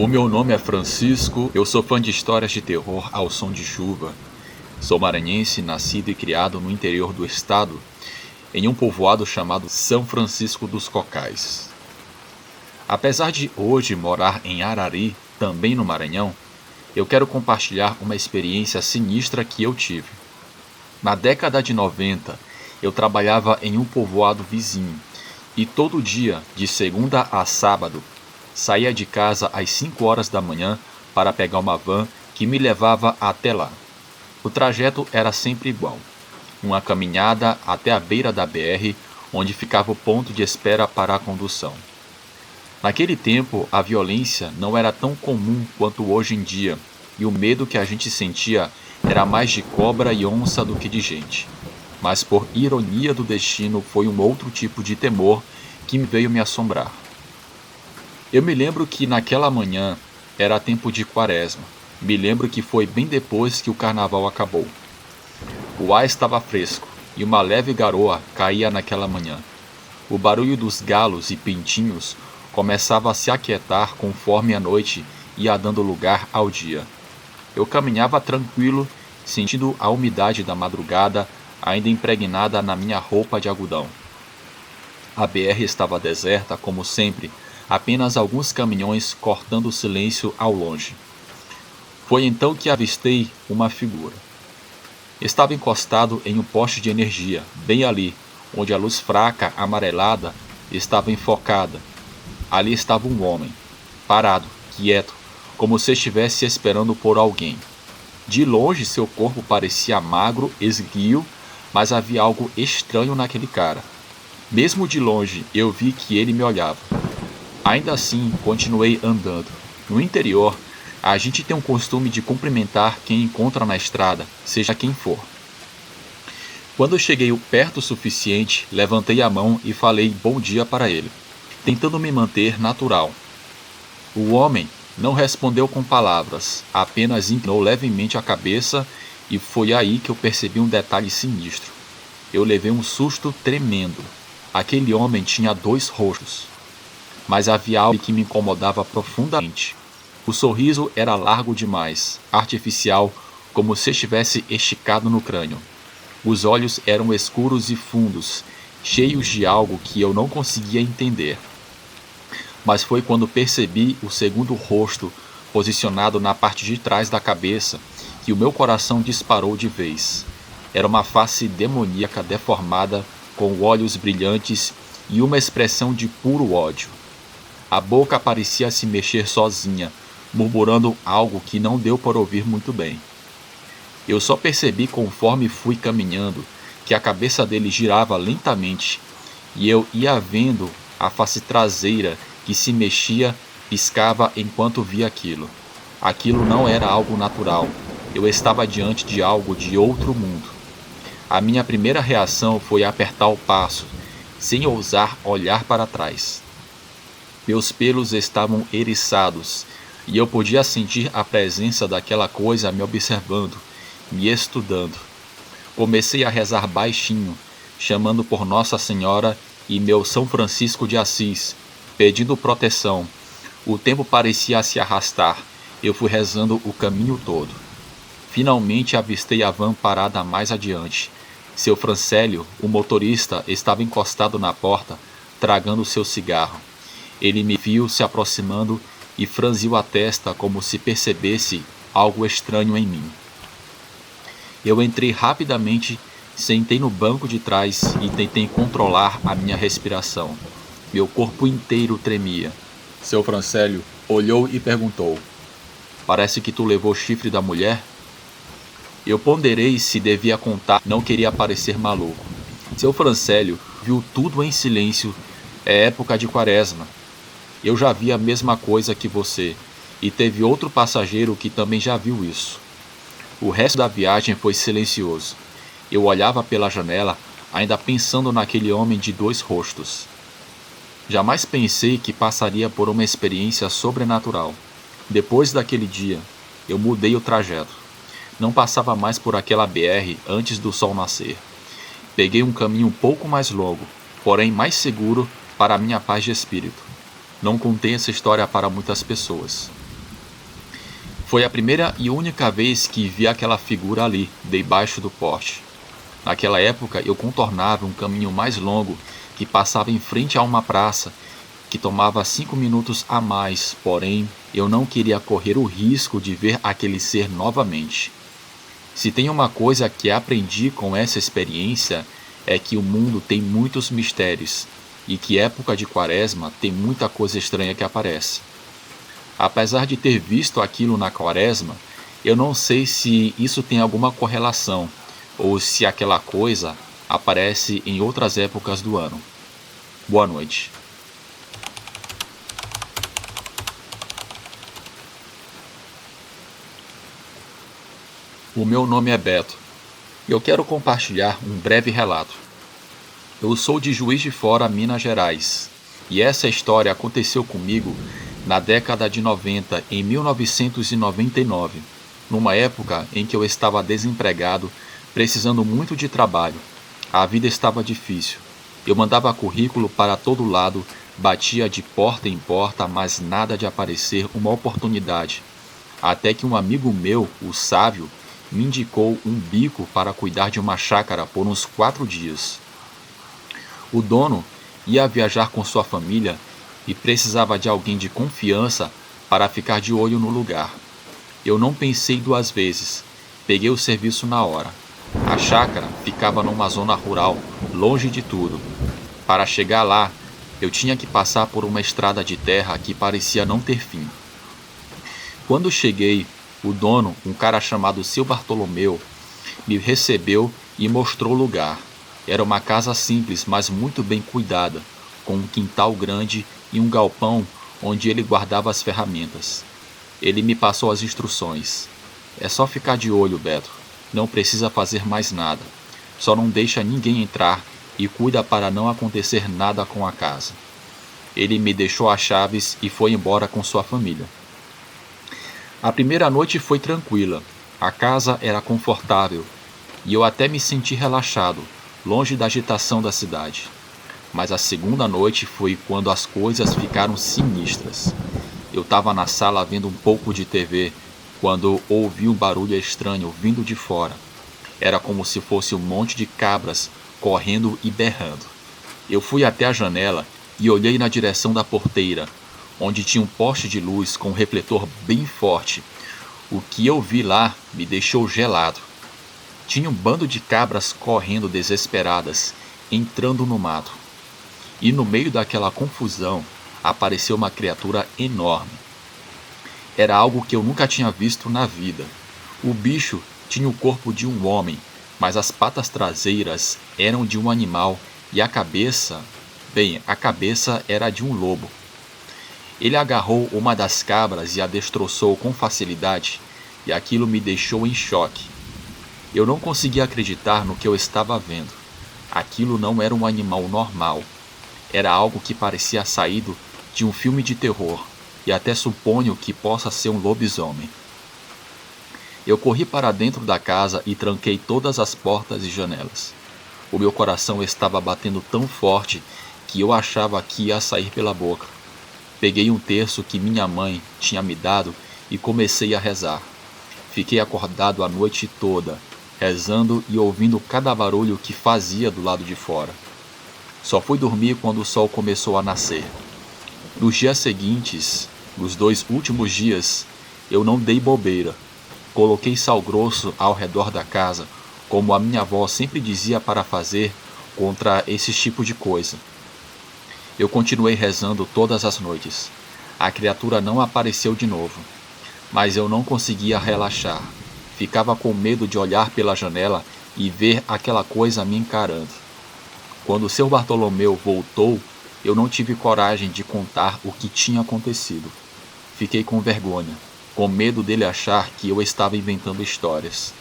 O meu nome é Francisco, eu sou fã de histórias de terror ao som de chuva. Sou maranhense, nascido e criado no interior do estado, em um povoado chamado São Francisco dos Cocais. Apesar de hoje morar em Arari, também no Maranhão, eu quero compartilhar uma experiência sinistra que eu tive. Na década de 90, eu trabalhava em um povoado vizinho e todo dia, de segunda a sábado, saía de casa às 5 horas da manhã para pegar uma van que me levava até lá. O trajeto era sempre igual, uma caminhada até a beira da BR, onde ficava o ponto de espera para a condução. Naquele tempo, a violência não era tão comum quanto hoje em dia, e o medo que a gente sentia era mais de cobra e onça do que de gente. Mas por ironia do destino, foi um outro tipo de temor que veio me assombrar. Eu me lembro que naquela manhã era tempo de quaresma. Me lembro que foi bem depois que o carnaval acabou. O ar estava fresco e uma leve garoa caía naquela manhã. O barulho dos galos e pintinhos começava a se aquietar conforme a noite ia dando lugar ao dia. Eu caminhava tranquilo, sentindo a umidade da madrugada ainda impregnada na minha roupa de algodão. A BR estava deserta, como sempre, apenas alguns caminhões cortando o silêncio ao longe. Foi então que avistei uma figura. Estava encostado em um poste de energia, bem ali, onde a luz fraca, amarelada, estava enfocada. Ali estava um homem, parado, quieto, como se estivesse esperando por alguém. De longe seu corpo parecia magro, esguio, mas havia algo estranho naquele cara. Mesmo de longe, eu vi que ele me olhava. Ainda assim, continuei andando. No interior, a gente tem um costume de cumprimentar quem encontra na estrada, seja quem for. Quando cheguei perto o suficiente, levantei a mão e falei bom dia para ele, tentando me manter natural. O homem não respondeu com palavras, apenas inclinou levemente a cabeça e foi aí que eu percebi um detalhe sinistro. Eu levei um susto tremendo. Aquele homem tinha 2 rostos. Mas havia algo que me incomodava profundamente. O sorriso era largo demais, artificial, como se estivesse esticado no crânio. Os olhos eram escuros e fundos, cheios de algo que eu não conseguia entender. Mas foi quando percebi o segundo rosto, posicionado na parte de trás da cabeça, que o meu coração disparou de vez. Era uma face demoníaca deformada, com olhos brilhantes e uma expressão de puro ódio. A boca parecia se mexer sozinha, murmurando algo que não deu para ouvir muito bem. Eu só percebi conforme fui caminhando que a cabeça dele girava lentamente e eu ia vendo a face traseira que se mexia, piscava enquanto via aquilo. Aquilo não era algo natural. Eu estava diante de algo de outro mundo. A minha primeira reação foi apertar o passo, sem ousar olhar para trás. Meus pelos estavam eriçados e eu podia sentir a presença daquela coisa me observando, me estudando. Comecei a rezar baixinho, chamando por Nossa Senhora e meu São Francisco de Assis, pedindo proteção. O tempo parecia se arrastar. Eu fui rezando o caminho todo. Finalmente avistei a van parada mais adiante. Seu Francélio, o motorista, estava encostado na porta, tragando seu cigarro. Ele me viu se aproximando e franziu a testa como se percebesse algo estranho em mim. Eu entrei rapidamente, sentei no banco de trás e tentei controlar a minha respiração. Meu corpo inteiro tremia. Seu Francélio olhou e perguntou: "Parece que tu levou o chifre da mulher?" Eu ponderei se devia contar, não queria parecer maluco. Seu Francélio viu tudo em silêncio. É época de quaresma. Eu já vi a mesma coisa que você, e teve outro passageiro que também já viu isso. O resto da viagem foi silencioso. Eu olhava pela janela, ainda pensando naquele homem de 2 rostos. Jamais pensei que passaria por uma experiência sobrenatural. Depois daquele dia, eu mudei o trajeto. Não passava mais por aquela BR antes do sol nascer. Peguei um caminho um pouco mais longo, porém mais seguro para minha paz de espírito. Não contei essa história para muitas pessoas. Foi a primeira e única vez que vi aquela figura ali, debaixo do poste. Naquela época eu contornava um caminho mais longo que passava em frente a uma praça que tomava 5 minutos a mais, porém eu não queria correr o risco de ver aquele ser novamente. Se tem uma coisa que aprendi com essa experiência é que o mundo tem muitos mistérios e que época de quaresma tem muita coisa estranha que aparece. Apesar de ter visto aquilo na quaresma, eu não sei se isso tem alguma correlação ou se aquela coisa aparece em outras épocas do ano. Boa noite. O meu nome é Beto e eu quero compartilhar um breve relato. Eu sou de Juiz de Fora, Minas Gerais, e essa história aconteceu comigo na década de 90, em 1999, numa época em que eu estava desempregado, precisando muito de trabalho. A vida estava difícil. Eu mandava currículo para todo lado, batia de porta em porta, mas nada de aparecer uma oportunidade. Até que um amigo meu, o Sávio, me indicou um bico para cuidar de uma chácara por uns 4 dias. O dono ia viajar com sua família e precisava de alguém de confiança para ficar de olho no lugar. Eu não pensei 2 vezes, peguei o serviço na hora. A chácara ficava numa zona rural, longe de tudo. Para chegar lá, eu tinha que passar por uma estrada de terra que parecia não ter fim. Quando cheguei, o dono, um cara chamado Seu Bartolomeu, me recebeu e mostrou o lugar. Era uma casa simples, mas muito bem cuidada, com um quintal grande e um galpão onde ele guardava as ferramentas. Ele me passou as instruções. É só ficar de olho, Beto. Não precisa fazer mais nada. Só não deixa ninguém entrar e cuida para não acontecer nada com a casa. Ele me deixou as chaves e foi embora com sua família. A primeira noite foi tranquila. A casa era confortável e eu até me senti relaxado, longe da agitação da cidade. Mas a segunda noite foi quando as coisas ficaram sinistras. Eu estava na sala vendo um pouco de TV, quando ouvi um barulho estranho vindo de fora. Era como se fosse um monte de cabras correndo e berrando. Eu fui até a janela e olhei na direção da porteira, onde tinha um poste de luz com um refletor bem forte. O que eu vi lá me deixou gelado. Tinha um bando de cabras correndo desesperadas, entrando no mato. E no meio daquela confusão, apareceu uma criatura enorme. Era algo que eu nunca tinha visto na vida. O bicho tinha o corpo de um homem, mas as patas traseiras eram de um animal e a cabeça era de um lobo. Ele agarrou uma das cabras e a destroçou com facilidade, e aquilo me deixou em choque. Eu não conseguia acreditar no que eu estava vendo. Aquilo não era um animal normal. Era algo que parecia saído de um filme de terror, e até suponho que possa ser um lobisomem. Eu corri para dentro da casa e tranquei todas as portas e janelas. O meu coração estava batendo tão forte que eu achava que ia sair pela boca. Peguei um terço que minha mãe tinha me dado e comecei a rezar. Fiquei acordado a noite toda, rezando e ouvindo cada barulho que fazia do lado de fora. Só fui dormir quando o sol começou a nascer. Nos dias seguintes, nos 2 últimos dias, eu não dei bobeira. Coloquei sal grosso ao redor da casa, como a minha avó sempre dizia para fazer contra esse tipo de coisa. Eu continuei rezando todas as noites. A criatura não apareceu de novo, mas eu não conseguia relaxar. Ficava com medo de olhar pela janela e ver aquela coisa me encarando. Quando o seu Bartolomeu voltou, eu não tive coragem de contar o que tinha acontecido. Fiquei com vergonha, com medo dele achar que eu estava inventando histórias.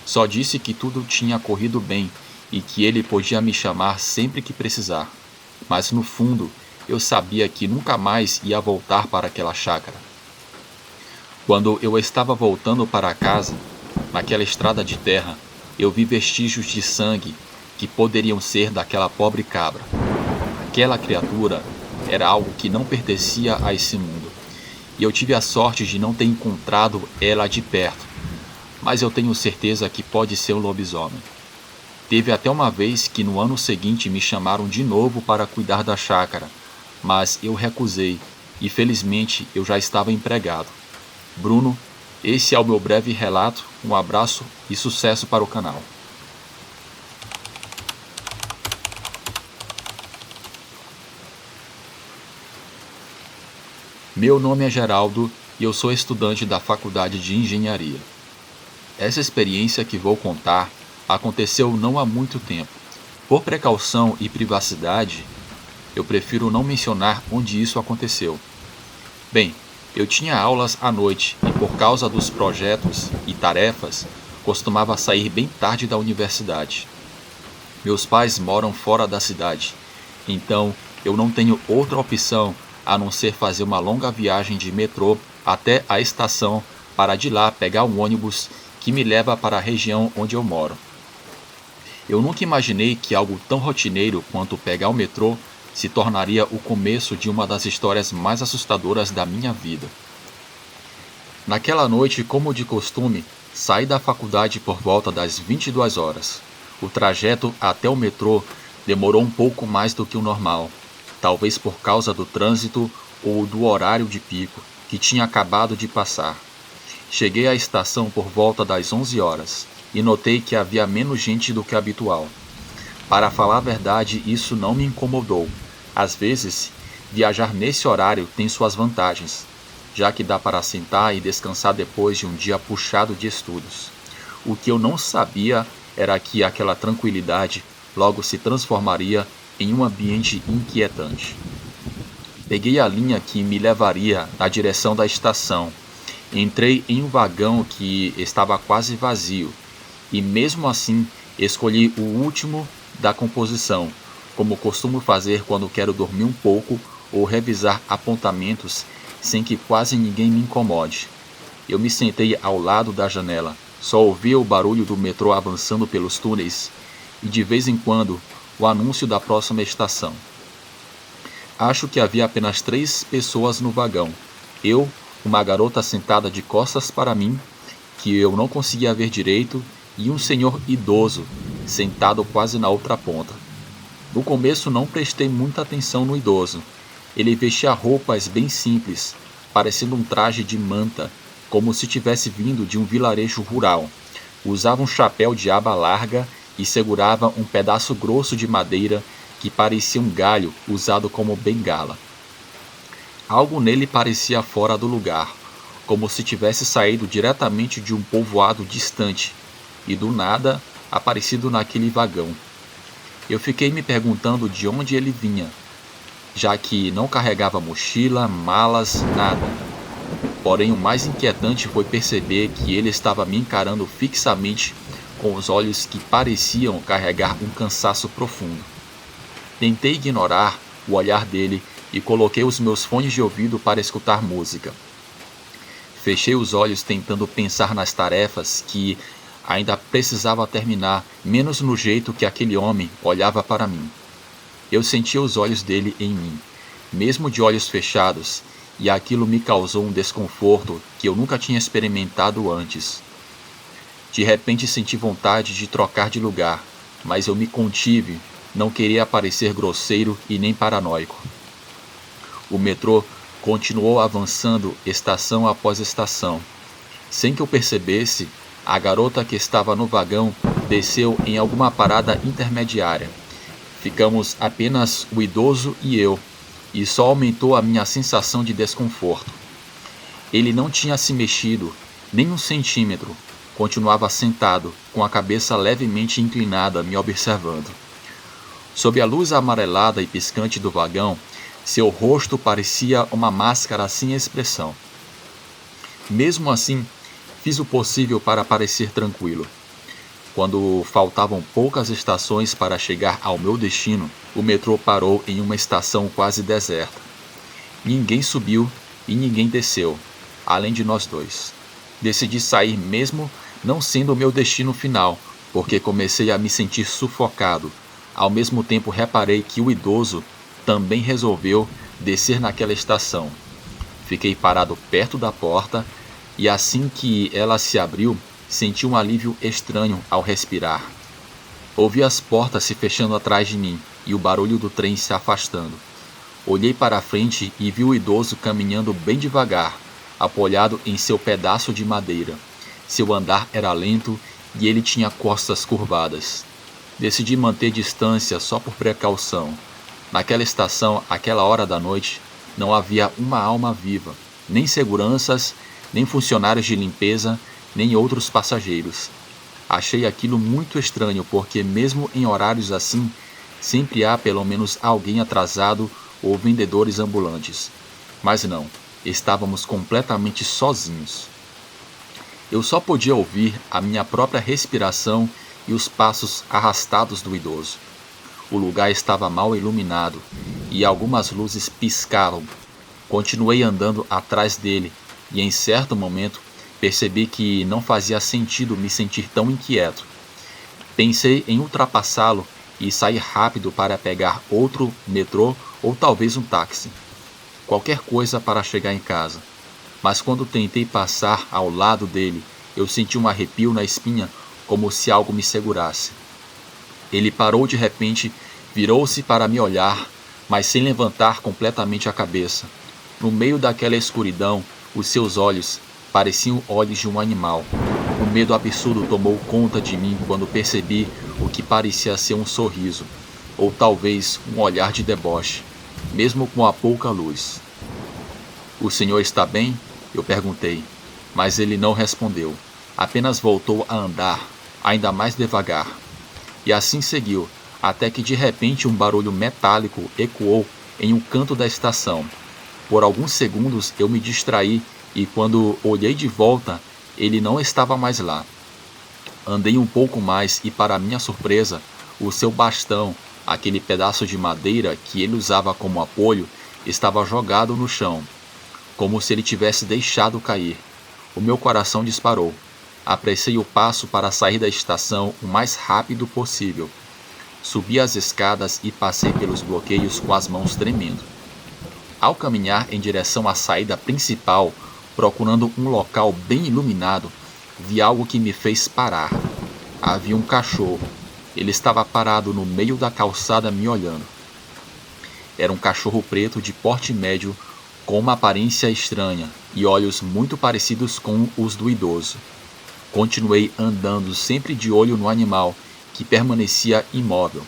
Só disse que tudo tinha corrido bem e que ele podia me chamar sempre que precisar. Mas no fundo, eu sabia que nunca mais ia voltar para aquela chácara. Quando eu estava voltando para casa, naquela estrada de terra, eu vi vestígios de sangue que poderiam ser daquela pobre cabra. Aquela criatura era algo que não pertencia a esse mundo. e eu tive a sorte de não ter encontrado ela de perto, mas eu tenho certeza que pode ser um lobisomem. Teve até uma vez que no ano seguinte me chamaram de novo para cuidar da chácara, mas eu recusei e felizmente eu já estava empregado. Bruno, esse é o meu breve relato. Um abraço e sucesso para o canal. Meu nome é Geraldo e eu sou estudante da Faculdade de Engenharia. Essa experiência que vou contar aconteceu não há muito tempo. Por precaução e privacidade, eu prefiro não mencionar onde isso aconteceu. Bem, eu tinha aulas à noite e por causa dos projetos e tarefas, costumava sair bem tarde da universidade. Meus pais moram fora da cidade, então eu não tenho outra opção a não ser fazer uma longa viagem de metrô até a estação para de lá pegar um ônibus que me leva para a região onde eu moro. Eu nunca imaginei que algo tão rotineiro quanto pegar o metrô se tornaria o começo de uma das histórias mais assustadoras da minha vida. Naquela noite, como de costume, saí da faculdade por volta das 22 horas. O trajeto até o metrô demorou um pouco mais do que o normal, talvez por causa do trânsito ou do horário de pico, que tinha acabado de passar. Cheguei à estação por volta das 11 horas e notei que havia menos gente do que habitual. Para falar a verdade, isso não me incomodou. Às vezes, viajar nesse horário tem suas vantagens, já que dá para sentar e descansar depois de um dia puxado de estudos. O que eu não sabia era que aquela tranquilidade logo se transformaria em um ambiente inquietante. Peguei a linha que me levaria na direção da estação. Entrei em um vagão que estava quase vazio, e mesmo assim escolhi o último da composição, como costumo fazer quando quero dormir um pouco ou revisar apontamentos sem que quase ninguém me incomode. Eu me sentei ao lado da janela, só ouvia o barulho do metrô avançando pelos túneis e de vez em quando o anúncio da próxima estação. Acho que havia apenas 3 pessoas no vagão. Eu, uma garota sentada de costas para mim, que eu não conseguia ver direito, e um senhor idoso, sentado quase na outra ponta. No começo não prestei muita atenção no idoso. Ele vestia roupas bem simples, parecendo um traje de manta, como se tivesse vindo de um vilarejo rural. Usava um chapéu de aba larga e segurava um pedaço grosso de madeira que parecia um galho usado como bengala. Algo nele parecia fora do lugar, como se tivesse saído diretamente de um povoado distante e do nada aparecido naquele vagão. Eu fiquei me perguntando de onde ele vinha, já que não carregava mochila, malas, nada. Porém, o mais inquietante foi perceber que ele estava me encarando fixamente com os olhos que pareciam carregar um cansaço profundo. Tentei ignorar o olhar dele e coloquei os meus fones de ouvido para escutar música. Fechei os olhos tentando pensar nas tarefas que ainda precisava terminar, menos no jeito que aquele homem olhava para mim. Eu sentia os olhos dele em mim, mesmo de olhos fechados, e aquilo me causou um desconforto que eu nunca tinha experimentado antes. De repente senti vontade de trocar de lugar, mas eu me contive, não queria parecer grosseiro e nem paranoico. O metrô continuou avançando estação após estação. Sem que eu percebesse, a garota que estava no vagão desceu em alguma parada intermediária. Ficamos apenas o idoso e eu, e só aumentou a minha sensação de desconforto. Ele não tinha se mexido, nem um centímetro, continuava sentado, com a cabeça levemente inclinada, me observando. Sob a luz amarelada e piscante do vagão, seu rosto parecia uma máscara sem expressão. Mesmo assim, fiz o possível para parecer tranquilo. Quando faltavam poucas estações para chegar ao meu destino, o metrô parou em uma estação quase deserta. Ninguém subiu e ninguém desceu, além de nós dois. Decidi sair mesmo não sendo o meu destino final, porque comecei a me sentir sufocado. Ao mesmo tempo reparei que o idoso também resolveu descer naquela estação. Fiquei parado perto da porta e assim que ela se abriu, senti um alívio estranho ao respirar. Ouvi as portas se fechando atrás de mim e o barulho do trem se afastando. Olhei para a frente e vi o idoso caminhando bem devagar, apoiado em seu pedaço de madeira. Seu andar era lento e ele tinha costas curvadas. Decidi manter distância só por precaução. Naquela estação, àquela hora da noite, não havia uma alma viva, nem seguranças, nem funcionários de limpeza, nem outros passageiros. Achei aquilo muito estranho porque mesmo em horários assim, sempre há pelo menos alguém atrasado ou vendedores ambulantes. Mas não, estávamos completamente sozinhos. Eu só podia ouvir a minha própria respiração e os passos arrastados do idoso. O lugar estava mal iluminado e algumas luzes piscavam. Continuei andando atrás dele e em certo momento percebi que não fazia sentido me sentir tão inquieto. Pensei em ultrapassá-lo e sair rápido para pegar outro metrô ou talvez um táxi. Qualquer coisa para chegar em casa. Mas quando tentei passar ao lado dele, eu senti um arrepio na espinha como se algo me segurasse. Ele parou de repente, virou-se para me olhar, mas sem levantar completamente a cabeça. No meio daquela escuridão, os seus olhos pareciam olhos de um animal. Um medo absurdo tomou conta de mim quando percebi o que parecia ser um sorriso, ou talvez um olhar de deboche, mesmo com a pouca luz. "O senhor está bem?" eu perguntei, mas ele não respondeu. Apenas voltou a andar, ainda mais devagar. E assim seguiu, até que de repente um barulho metálico ecoou em um canto da estação. Por alguns segundos eu me distraí e quando olhei de volta, ele não estava mais lá. Andei um pouco mais e, para minha surpresa, o seu bastão, aquele pedaço de madeira que ele usava como apoio, estava jogado no chão, como se ele tivesse deixado cair. O meu coração disparou. Apressei o passo para sair da estação o mais rápido possível. Subi as escadas e passei pelos bloqueios com as mãos tremendo. Ao caminhar em direção à saída principal, procurando um local bem iluminado, vi algo que me fez parar. Havia um cachorro. Ele estava parado no meio da calçada me olhando. Era um cachorro preto de porte médio, com uma aparência estranha e olhos muito parecidos com os do idoso. Continuei andando sempre de olho no animal, que permanecia imóvel.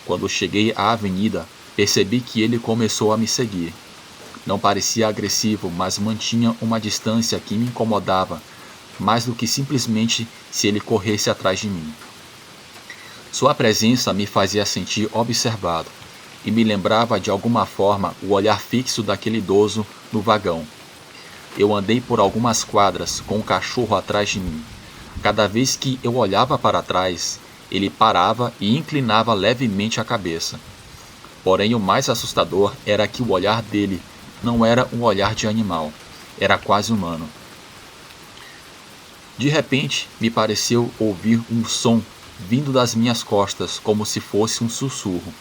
Quando cheguei à avenida, percebi que ele começou a me seguir. Não parecia agressivo, mas mantinha uma distância que me incomodava, mais do que simplesmente se ele corresse atrás de mim. Sua presença me fazia sentir observado, e me lembrava de alguma forma o olhar fixo daquele idoso no vagão. Eu andei por algumas quadras com o cachorro atrás de mim. Cada vez que eu olhava para trás, ele parava e inclinava levemente a cabeça. Porém, o mais assustador era que o olhar dele não era um olhar de animal, era quase humano. De repente, me pareceu ouvir um som vindo das minhas costas, como se fosse um sussurro.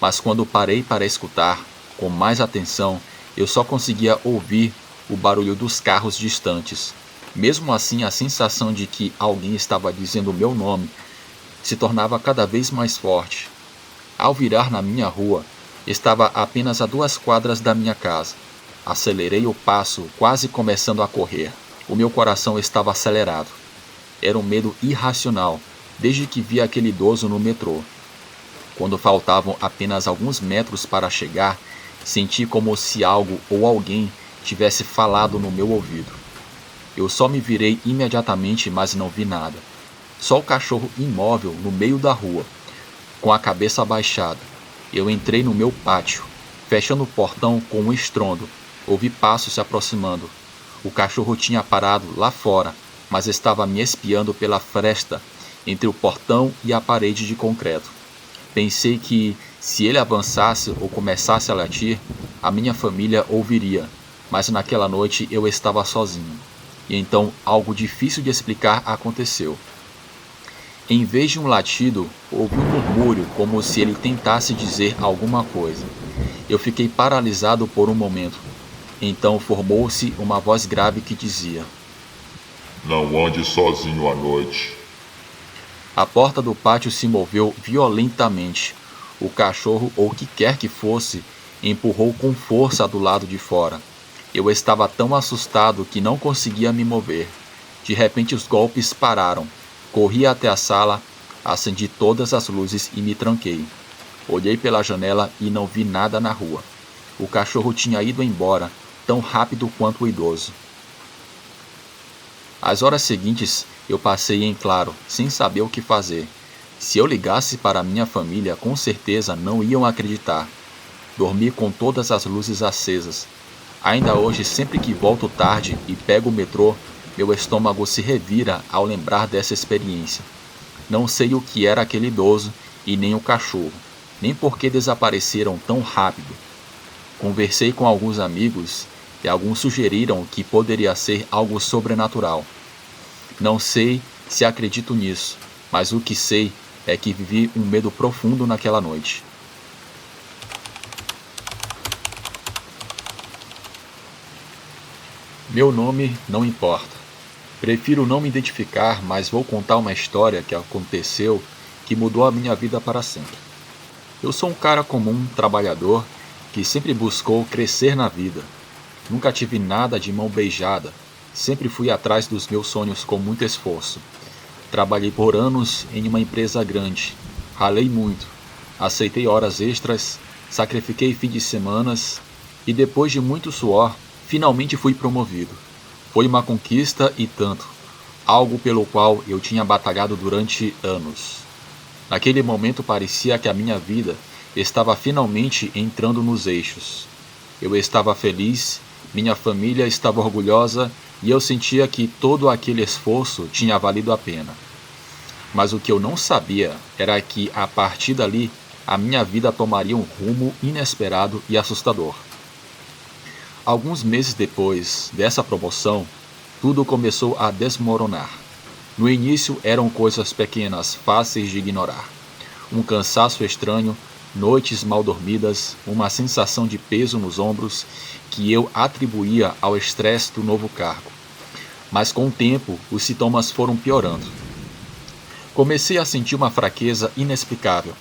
Mas quando parei para escutar, com mais atenção, eu só conseguia ouvir o barulho dos carros distantes. Mesmo assim, a sensação de que alguém estava dizendo o meu nome se tornava cada vez mais forte. Ao virar na minha rua, estava apenas a 2 quadras da minha casa. Acelerei o passo, quase começando a correr. O meu coração estava acelerado. Era um medo irracional, desde que vi aquele idoso no metrô. Quando faltavam apenas alguns metros para chegar, senti como se algo ou alguém tivesse falado no meu ouvido. Eu só me virei imediatamente, mas não vi nada. Só o cachorro imóvel no meio da rua, com a cabeça abaixada. Eu entrei no meu pátio, fechando o portão com um estrondo. Ouvi passos se aproximando. O cachorro tinha parado lá fora, mas estava me espiando pela fresta entre o portão e a parede de concreto. Pensei que, se ele avançasse ou começasse a latir, a minha família ouviria, mas naquela noite eu estava sozinho. E então algo difícil de explicar aconteceu. Em vez de um latido, houve um murmúrio como se ele tentasse dizer alguma coisa. Eu fiquei paralisado por um momento. Então formou-se uma voz grave que dizia: Não ande sozinho à noite. A porta do pátio se moveu violentamente. O cachorro, ou o que quer que fosse, empurrou com força do lado de fora. Eu estava tão assustado que não conseguia me mover. De repente os golpes pararam. Corri até a sala, acendi todas as luzes e me tranquei. Olhei pela janela e não vi nada na rua. O cachorro tinha ido embora, tão rápido quanto o idoso. As horas seguintes eu passei em claro, sem saber o que fazer. Se eu ligasse para minha família, com certeza não iam acreditar. Dormi com todas as luzes acesas. Ainda hoje, sempre que volto tarde e pego o metrô, meu estômago se revira ao lembrar dessa experiência. Não sei o que era aquele idoso e nem o cachorro, nem por que desapareceram tão rápido. Conversei com alguns amigos e alguns sugeriram que poderia ser algo sobrenatural. Não sei se acredito nisso, mas o que sei é que vivi um medo profundo naquela noite. Meu nome não importa. Prefiro não me identificar, mas vou contar uma história que aconteceu que mudou a minha vida para sempre. Eu sou um cara comum, trabalhador, que sempre buscou crescer na vida. Nunca tive nada de mão beijada. Sempre fui atrás dos meus sonhos com muito esforço. Trabalhei por anos em uma empresa grande. Ralei muito. Aceitei horas extras, sacrifiquei fins de semanas e depois de muito suor, finalmente fui promovido. Foi uma conquista e tanto, algo pelo qual eu tinha batalhado durante anos. Naquele momento parecia que a minha vida estava finalmente entrando nos eixos. Eu estava feliz, minha família estava orgulhosa e eu sentia que todo aquele esforço tinha valido a pena. Mas o que eu não sabia era que, a partir dali, a minha vida tomaria um rumo inesperado e assustador. Alguns meses depois dessa promoção, tudo começou a desmoronar. No início eram coisas pequenas, fáceis de ignorar. Um cansaço estranho, noites mal dormidas, uma sensação de peso nos ombros que eu atribuía ao estresse do novo cargo. Mas com o tempo, os sintomas foram piorando. Comecei a sentir uma fraqueza inexplicável.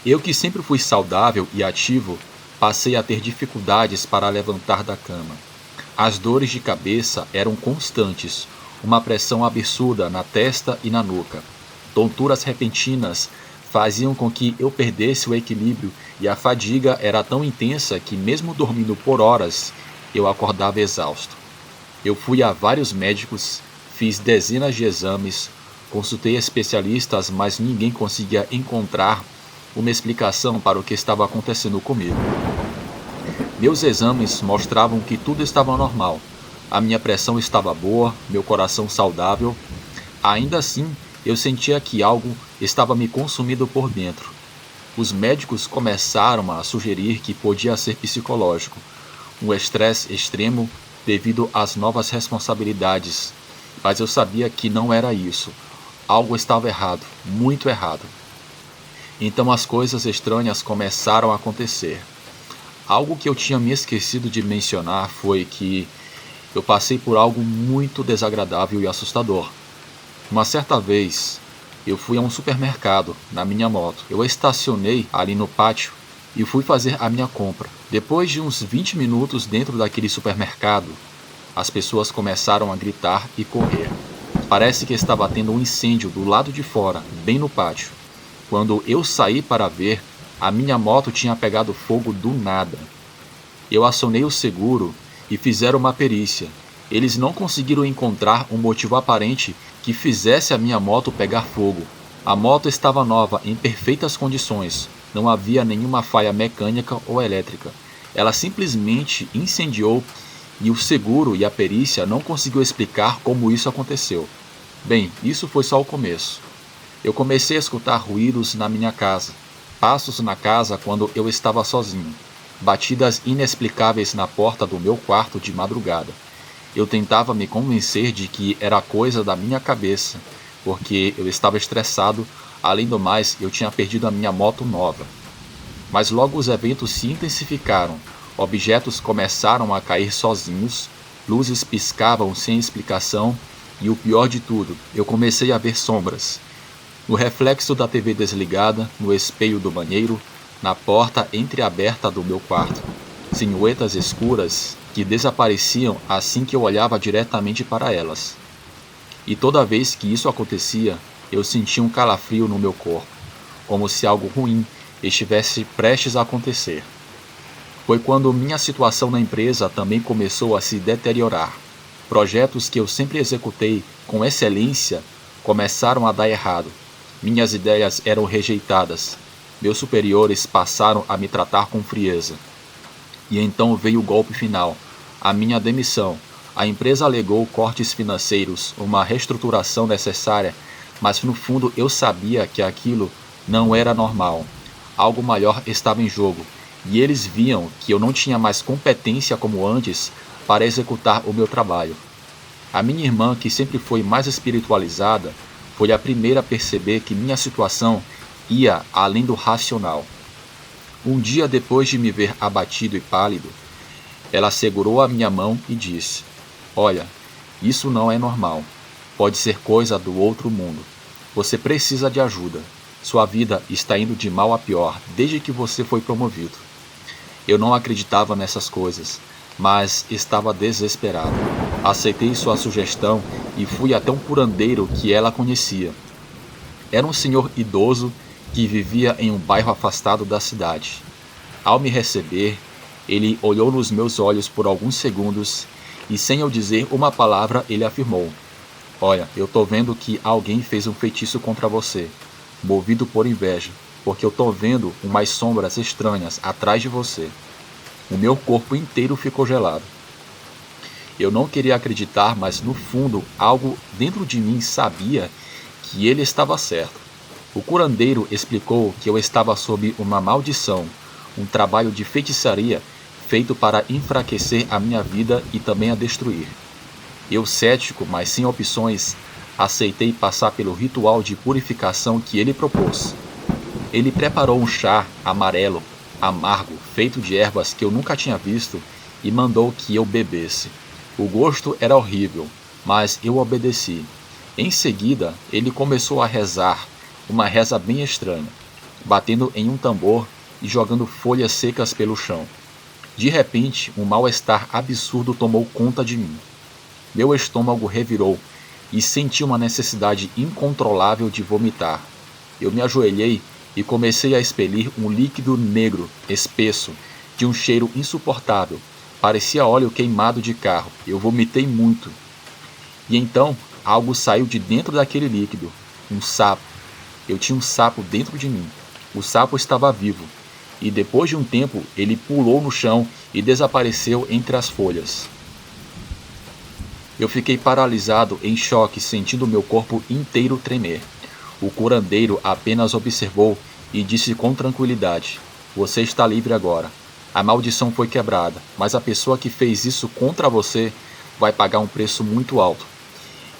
Eu, que sempre fui saudável e ativo, passei a ter dificuldades para levantar da cama. As dores de cabeça eram constantes, uma pressão absurda na testa e na nuca. Tonturas repentinas faziam com que eu perdesse o equilíbrio e a fadiga era tão intensa que, mesmo dormindo por horas, eu acordava exausto. Eu fui a vários médicos, fiz dezenas de exames, consultei especialistas, mas ninguém conseguia encontrar uma explicação para o que estava acontecendo comigo. Meus exames mostravam que tudo estava normal. A minha pressão estava boa, meu coração saudável. Ainda assim, eu sentia que algo estava me consumindo por dentro. Os médicos começaram a sugerir que podia ser psicológico, um estresse extremo devido às novas responsabilidades, mas eu sabia que não era isso. Algo estava errado, muito errado. Então as coisas estranhas começaram a acontecer. Algo que eu tinha me esquecido de mencionar foi que eu passei por algo muito desagradável e assustador. Uma certa vez, eu fui a um supermercado na minha moto. Eu estacionei ali no pátio e fui fazer a minha compra. Depois de uns 20 minutos dentro daquele supermercado, as pessoas começaram a gritar e correr. Parece que estava tendo um incêndio do lado de fora, bem no pátio. Quando eu saí para ver, a minha moto tinha pegado fogo do nada. Eu acionei o seguro e fizeram uma perícia. Eles não conseguiram encontrar um motivo aparente que fizesse a minha moto pegar fogo. A moto estava nova, em perfeitas condições. Não havia nenhuma falha mecânica ou elétrica. Ela simplesmente incendiou e o seguro e a perícia não conseguiu explicar como isso aconteceu. Bem, isso foi só o começo. Eu comecei a escutar ruídos na minha casa, passos na casa quando eu estava sozinho, batidas inexplicáveis na porta do meu quarto de madrugada. Eu tentava me convencer de que era coisa da minha cabeça, porque eu estava estressado, além do mais, eu tinha perdido a minha moto nova. Mas logo os eventos se intensificaram. Objetos começaram a cair sozinhos, luzes piscavam sem explicação e o pior de tudo, eu comecei a ver sombras. No reflexo da TV desligada, no espelho do banheiro, na porta entreaberta do meu quarto. Silhuetas escuras que desapareciam assim que eu olhava diretamente para elas. E toda vez que isso acontecia, eu sentia um calafrio no meu corpo, como se algo ruim estivesse prestes a acontecer. Foi quando minha situação na empresa também começou a se deteriorar. Projetos que eu sempre executei com excelência começaram a dar errado. Minhas ideias eram rejeitadas. Meus superiores passaram a me tratar com frieza. E então veio o golpe final, a minha demissão. A empresa alegou cortes financeiros, uma reestruturação necessária, mas no fundo eu sabia que aquilo não era normal. Algo maior estava em jogo, e eles viam que eu não tinha mais competência como antes para executar o meu trabalho. A minha irmã, que sempre foi mais espiritualizada, foi a primeira a perceber que minha situação ia além do racional. Um dia depois de me ver abatido e pálido, ela segurou a minha mão e disse: "Olha, isso não é normal. Pode ser coisa do outro mundo. Você precisa de ajuda. Sua vida está indo de mal a pior desde que você foi promovido." Eu não acreditava nessas coisas, mas estava desesperado. Aceitei sua sugestão e fui até um curandeiro que ela conhecia. Era um senhor idoso que vivia em um bairro afastado da cidade. Ao me receber, ele olhou nos meus olhos por alguns segundos e, sem eu dizer uma palavra, ele afirmou: "Olha, eu tô vendo que alguém fez um feitiço contra você, movido por inveja, porque eu tô vendo umas sombras estranhas atrás de você." O meu corpo inteiro ficou gelado. Eu não queria acreditar, mas no fundo, algo dentro de mim sabia que ele estava certo. O curandeiro explicou que eu estava sob uma maldição, um trabalho de feitiçaria feito para enfraquecer a minha vida e também a destruir. Eu, cético, mas sem opções, aceitei passar pelo ritual de purificação que ele propôs. Ele preparou um chá amarelo, amargo, feito de ervas que eu nunca tinha visto e mandou que eu bebesse. O gosto era horrível, mas eu obedeci. Em seguida, ele começou a rezar, uma reza bem estranha, batendo em um tambor e jogando folhas secas pelo chão. De repente, um mal-estar absurdo tomou conta de mim. Meu estômago revirou e senti uma necessidade incontrolável de vomitar. Eu me ajoelhei e comecei a expelir um líquido negro, espesso, de um cheiro insuportável. Parecia óleo queimado de carro. Eu vomitei muito. E então, algo saiu de dentro daquele líquido. Um sapo. Eu tinha um sapo dentro de mim. O sapo estava vivo. E depois de um tempo, ele pulou no chão e desapareceu entre as folhas. Eu fiquei paralisado, em choque, sentindo meu corpo inteiro tremer. O curandeiro apenas observou e disse com tranquilidade: "Você está livre agora. A maldição foi quebrada, mas a pessoa que fez isso contra você vai pagar um preço muito alto."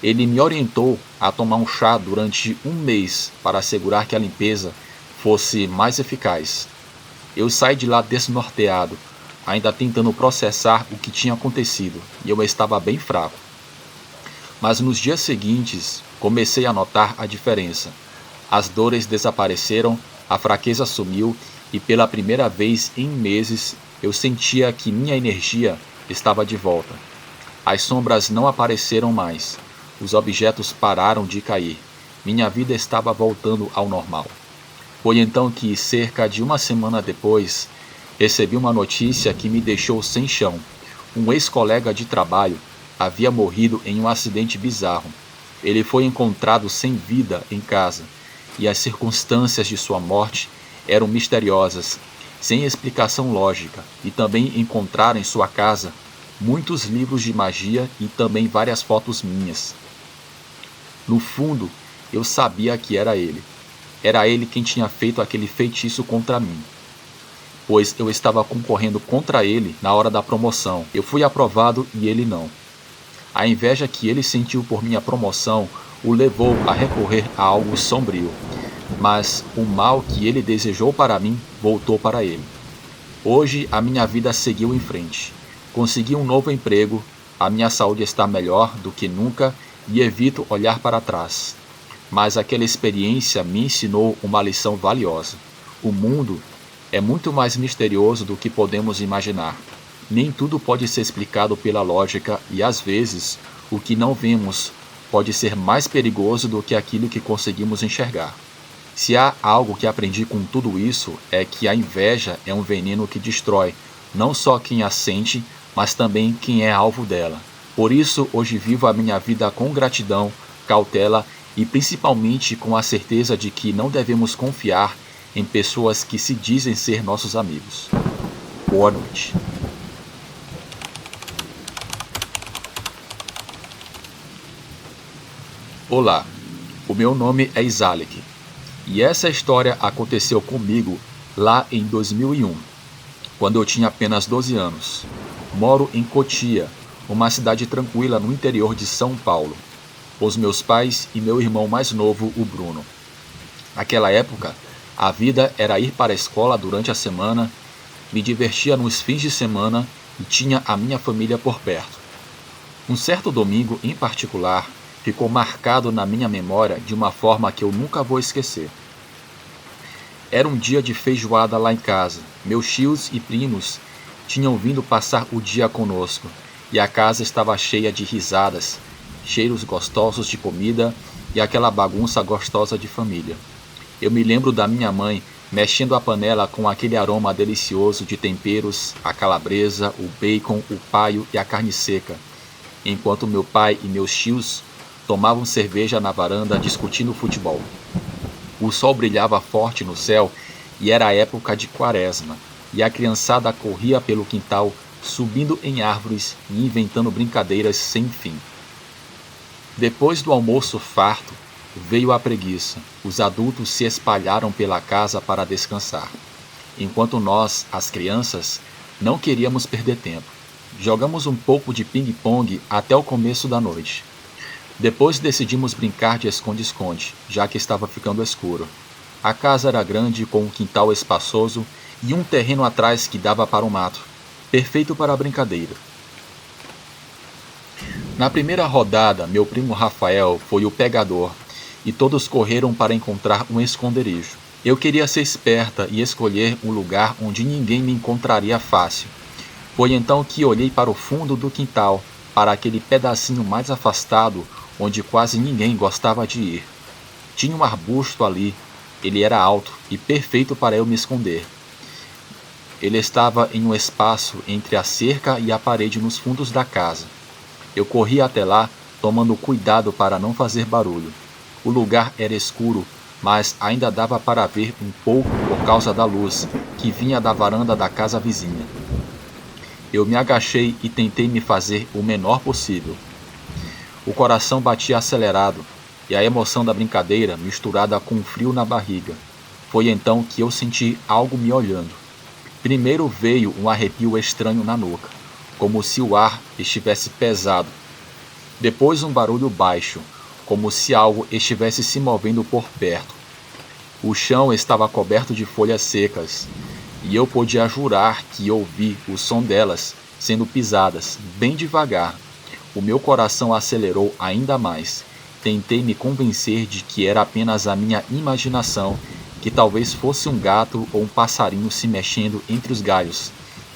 Ele me orientou a tomar um chá durante um mês para assegurar que a limpeza fosse mais eficaz. Eu saí de lá desnorteado, ainda tentando processar o que tinha acontecido, e eu estava bem fraco. Mas nos dias seguintes, comecei a notar a diferença. As dores desapareceram, a fraqueza sumiu e pela primeira vez em meses eu sentia que minha energia estava de volta. As sombras não apareceram mais. Os objetos pararam de cair. Minha vida estava voltando ao normal. Foi então que, cerca de uma semana depois, recebi uma notícia que me deixou sem chão. Um ex-colega de trabalho havia morrido em um acidente bizarro. Ele foi encontrado sem vida em casa, e as circunstâncias de sua morte eram misteriosas, sem explicação lógica, e também encontraram em sua casa muitos livros de magia e também várias fotos minhas. No fundo, eu sabia que era ele. Era ele quem tinha feito aquele feitiço contra mim, pois eu estava concorrendo contra ele na hora da promoção. Eu fui aprovado e ele não. A inveja que ele sentiu por minha promoção o levou a recorrer a algo sombrio, mas o mal que ele desejou para mim voltou para ele. Hoje a minha vida seguiu em frente. Consegui um novo emprego, a minha saúde está melhor do que nunca e evito olhar para trás. Mas aquela experiência me ensinou uma lição valiosa. O mundo é muito mais misterioso do que podemos imaginar. Nem tudo pode ser explicado pela lógica e, às vezes, o que não vemos pode ser mais perigoso do que aquilo que conseguimos enxergar. Se há algo que aprendi com tudo isso, é que a inveja é um veneno que destrói não só quem a sente, mas também quem é alvo dela. Por isso, hoje vivo a minha vida com gratidão, cautela e principalmente com a certeza de que não devemos confiar em pessoas que se dizem ser nossos amigos. Boa noite. Olá, o meu nome é Isalik e essa história aconteceu comigo lá em 2001, quando eu tinha apenas 12 anos. Moro em Cotia, uma cidade tranquila no interior de São Paulo, com os meus pais e meu irmão mais novo, o Bruno. Naquela época, a vida era ir para a escola durante a semana, me divertia nos fins de semana e tinha a minha família por perto. Um certo domingo, em particular, ficou marcado na minha memória de uma forma que eu nunca vou esquecer. Era um dia de feijoada lá em casa. Meus tios e primos tinham vindo passar o dia conosco e a casa estava cheia de risadas, cheiros gostosos de comida e aquela bagunça gostosa de família. Eu me lembro da minha mãe mexendo a panela com aquele aroma delicioso de temperos, a calabresa, o bacon, o paio e a carne seca, enquanto meu pai e meus tios tomavam cerveja na varanda discutindo futebol. O sol brilhava forte no céu e era a época de quaresma, e a criançada corria pelo quintal, subindo em árvores e inventando brincadeiras sem fim. Depois do almoço farto, veio a preguiça. Os adultos se espalharam pela casa para descansar, enquanto nós, as crianças, não queríamos perder tempo. Jogamos um pouco de ping-pong até o começo da noite. Depois decidimos brincar de esconde-esconde, já que estava ficando escuro. A casa era grande, com um quintal espaçoso e um terreno atrás que dava para o mato, perfeito para a brincadeira. Na primeira rodada, meu primo Rafael foi o pegador e todos correram para encontrar um esconderijo. Eu queria ser esperta e escolher um lugar onde ninguém me encontraria fácil. Foi então que olhei para o fundo do quintal, para aquele pedacinho mais afastado onde quase ninguém gostava de ir. Tinha um arbusto ali, ele era alto e perfeito para eu me esconder. Ele estava em um espaço entre a cerca e a parede nos fundos da casa. Eu corri até lá, tomando cuidado para não fazer barulho. O lugar era escuro, mas ainda dava para ver um pouco por causa da luz que vinha da varanda da casa vizinha. Eu me agachei e tentei me fazer o menor possível. O coração batia acelerado e a emoção da brincadeira misturada com um frio na barriga. Foi então que eu senti algo me olhando. Primeiro veio um arrepio estranho na nuca, como se o ar estivesse pesado. Depois um barulho baixo, como se algo estivesse se movendo por perto. O chão estava coberto de folhas secas, e eu podia jurar que ouvi o som delas sendo pisadas, bem devagar. O meu coração acelerou ainda mais. Tentei me convencer de que era apenas a minha imaginação, que talvez fosse um gato ou um passarinho se mexendo entre os galhos,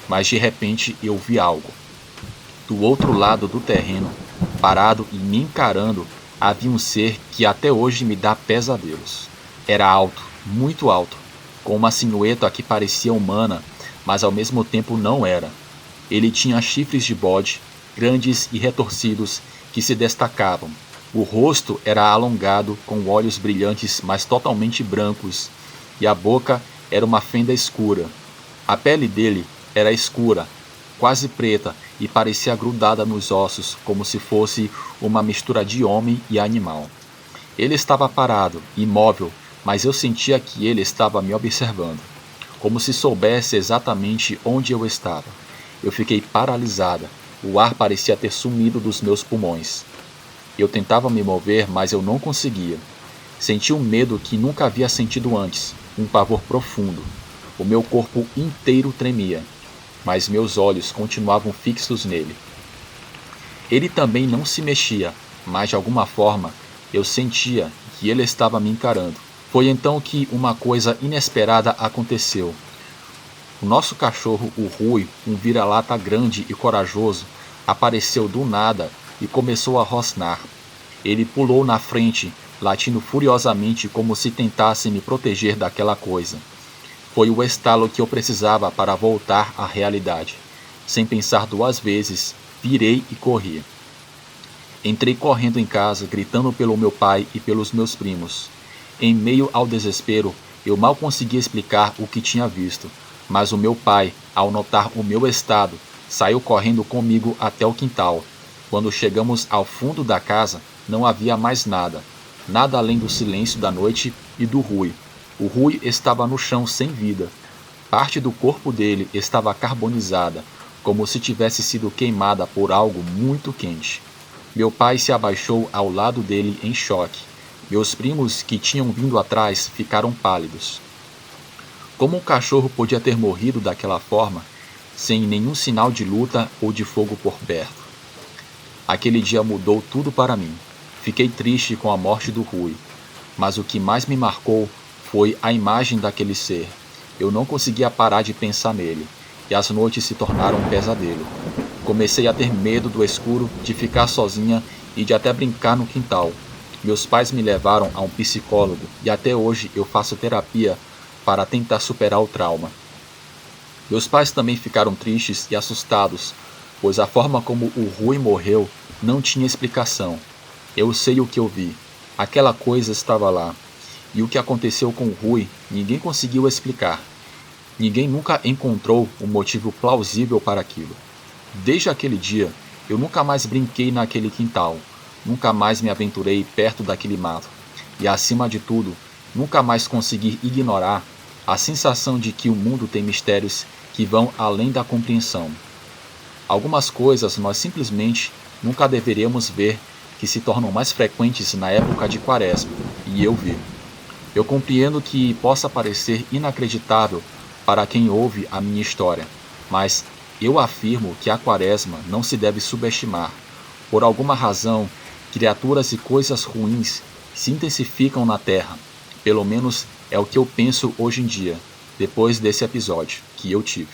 mas de repente eu vi algo. Do outro lado do terreno, parado e me encarando, havia um ser que até hoje me dá pesadelos. Era alto, muito alto, com uma silhueta que parecia humana, mas ao mesmo tempo não era. Ele tinha chifres de bode, grandes e retorcidos, que se destacavam. O rosto era alongado, com olhos brilhantes, mas totalmente brancos, e a boca era uma fenda escura. A pele dele era escura, quase preta, e parecia grudada nos ossos, como se fosse uma mistura de homem e animal. Ele estava parado, imóvel, mas eu sentia que ele estava me observando, como se soubesse exatamente onde eu estava. Eu fiquei paralisada, o ar parecia ter sumido dos meus pulmões. Eu tentava me mover, mas eu não conseguia. Senti um medo que nunca havia sentido antes, um pavor profundo. O meu corpo inteiro tremia, mas meus olhos continuavam fixos nele. Ele também não se mexia, mas de alguma forma eu sentia que ele estava me encarando. Foi então que uma coisa inesperada aconteceu. O nosso cachorro, o Rui, um vira-lata grande e corajoso, apareceu do nada e começou a rosnar. Ele pulou na frente, latindo furiosamente como se tentasse me proteger daquela coisa. Foi o estalo que eu precisava para voltar à realidade. Sem pensar duas vezes, virei e corri. Entrei correndo em casa, gritando pelo meu pai e pelos meus primos. Em meio ao desespero, eu mal conseguia explicar o que tinha visto, mas o meu pai, ao notar o meu estado, saiu correndo comigo até o quintal. Quando chegamos ao fundo da casa, não havia mais nada, nada além do silêncio da noite e do Rui. O Rui estava no chão sem vida. Parte do corpo dele estava carbonizada, como se tivesse sido queimada por algo muito quente. Meu pai se abaixou ao lado dele em choque. Meus primos, que tinham vindo atrás, ficaram pálidos. Como o cachorro podia ter morrido daquela forma, sem nenhum sinal de luta ou de fogo por perto? Aquele dia mudou tudo para mim. Fiquei triste com a morte do Rui, mas o que mais me marcou foi a imagem daquele ser. Eu não conseguia parar de pensar nele, e as noites se tornaram um pesadelo. Comecei a ter medo do escuro, de ficar sozinha e de até brincar no quintal. Meus pais me levaram a um psicólogo e até hoje eu faço terapia para tentar superar o trauma. Meus pais também ficaram tristes e assustados, pois a forma como o Rui morreu não tinha explicação. Eu sei o que eu vi. Aquela coisa estava lá. E o que aconteceu com o Rui, ninguém conseguiu explicar. Ninguém nunca encontrou um motivo plausível para aquilo. Desde aquele dia, eu nunca mais brinquei naquele quintal. Nunca mais me aventurei perto daquele mato. E acima de tudo, nunca mais consegui ignorar a sensação de que o mundo tem mistérios que vão além da compreensão. Algumas coisas nós simplesmente nunca deveríamos ver, que se tornam mais frequentes na época de Quaresma, e eu vi. Eu compreendo que possa parecer inacreditável para quem ouve a minha história, mas eu afirmo que a Quaresma não se deve subestimar. Por alguma razão, criaturas e coisas ruins se intensificam na Terra. Pelo menos é o que eu penso hoje em dia, depois desse episódio que eu tive.